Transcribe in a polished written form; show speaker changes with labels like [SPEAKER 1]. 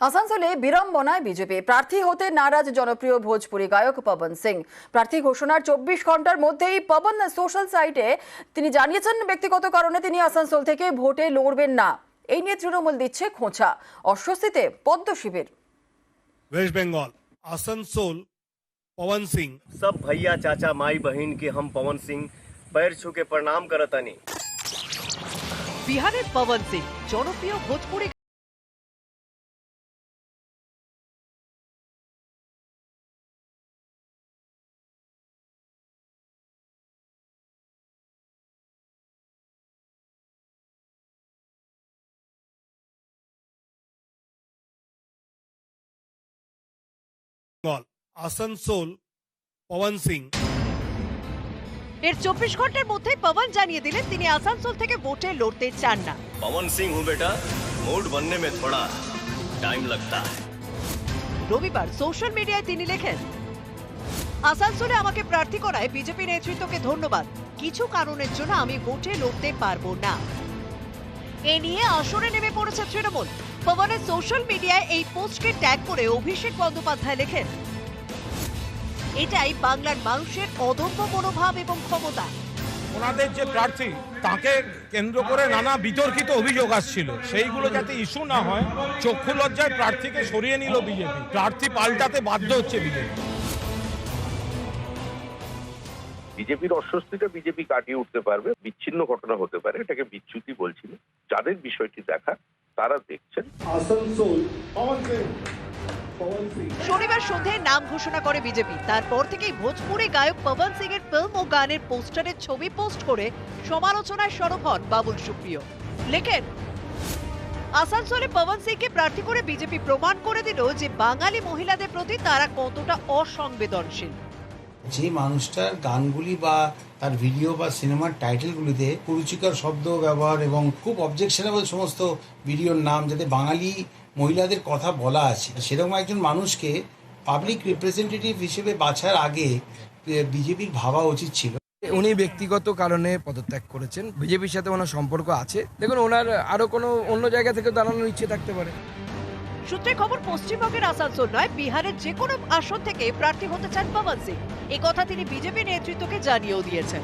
[SPEAKER 1] আসানসোলে বিড়ম্বনায় বিজেপি প্রার্থী হতে নারাজ জনপ্রিয় ভোজপুরি গায়ক পবন সিং। প্রার্থী ঘোষণার 24 ঘন্টার মধ্যেই পবন সোশ্যাল সাইটে তিনি জানিয়েছেন ব্যক্তিগত কারণে তিনি আসানসোল থেকে ভোটে লড়বেন না। এই নিয়ে তৃণমূল দিচ্ছে খোঁচা, অস্বস্তিতে পদ্ম শিবির।
[SPEAKER 2] वेस्ट बंगाल आसनसोल पवन सिंह
[SPEAKER 3] सब भैया चाचा माई बहन के हम पवन सिंह पैर छू के प्रणाम करतानी।
[SPEAKER 4] বিহারের পবন সিং জনপ্রিয় ভোজপুরি
[SPEAKER 2] बंगाल आसनसोल पवन सिंह
[SPEAKER 4] এর 24 ঘন্টার মধ্যেই পবন জানিয়ে দিলেন তিনি আসানসোল থেকে ভোটে লড়তে চান না।
[SPEAKER 3] पवन सिंह हूँ बेटा, मूड बनने में थोड़ा टाइम लगता है।
[SPEAKER 4] রবিবার সোশ্যাল মিডিয়ায় তিনি লেখেন, আসানসোলে আমাকে প্রার্থী করায় বিজেপি নেতৃত্বকে ধন্যবাদ। কিছু কারণের জন্য আমি ভোটে লড়তে পারবো না। এ নিয়ে আসরে নেমে পড়েছে তৃণমূল। পবনের সোশ্যাল মিডিয়ায় এই পোস্টকে ট্যাগ করে অভিষেক বন্দ্যোপাধ্যায় লেখেন, এটাই বাংলার মানুষের অদম্য মনোভাব এবং ক্ষমতা।
[SPEAKER 5] ওনাদের যে প্রার্থী তাকে কেন্দ্র করে নানা বিতর্কিত অভিযোগ আসছিল, সেইগুলো যাতে ইস্যু না হয় চক্ষু লজ্জায় প্রার্থীকে সরিয়ে নিল বিজেপি। প্রার্থী পাল্টাতে বাধ্য হচ্ছে বিজেপি।
[SPEAKER 6] বিজেপির অস্বস্তিটা বিজেপি কাটিয়ে উঠতে পারবে। বিচ্ছিন্ন ঘটনা হতে পারে, এটাকে বিচ্যুতি বলছি না। যাদের বিষয়টি দেখা তারা দেখছেন।
[SPEAKER 4] শনিবার সন্ধ্যায় নাম ঘোষণা করে বিজেপি। তারপর থেকেই ভোজপুরি গায়ক পবন সিং এর ফিল্ম ও গানের পোস্টারের ছবি পোস্ট করে সমালোচনায় সরব হন বাবুল সুপ্রিয়। লেখেন, আসানসোলে পবন সিংকে প্রার্থী করে বিজেপি প্রমাণ করে দিল যে বাঙালি মহিলাদের প্রতি তারা কতটা অসংবেদনশীল।
[SPEAKER 7] যে মানুষটার গানগুলি বা তার ভিডিও বা সিনেমার টাইটেলগুলিতে কুরুচিকর শব্দ ব্যবহার এবং খুব অবজেকশনেবল সমস্ত ভিডিওর নাম যাতে বাঙালি মহিলাদের কথা বলা আছে, সেরকম একজন মানুষকে পাবলিক রিপ্রেজেন্টেটিভ হিসেবে বাছার আগে বিজেপির ভাবা উচিত ছিল।
[SPEAKER 8] উনি ব্যক্তিগত কারণে পদত্যাগ করেছেন, বিজেপির সাথে ওনার সম্পর্ক আছে। দেখুন, ওনার আরো কোনো অন্য জায়গা থেকে দাঁড়ানোর ইচ্ছে থাকতে পারে।
[SPEAKER 4] সূত্রে খবর, পশ্চিমবঙ্গের আসানসোল নয়, বিহারের যে কোনো আসন থেকে প্রার্থী হতে চান পবন সিং। একথা তিনি বিজেপি নেতৃত্বকে জানিয়েও দিয়েছেন।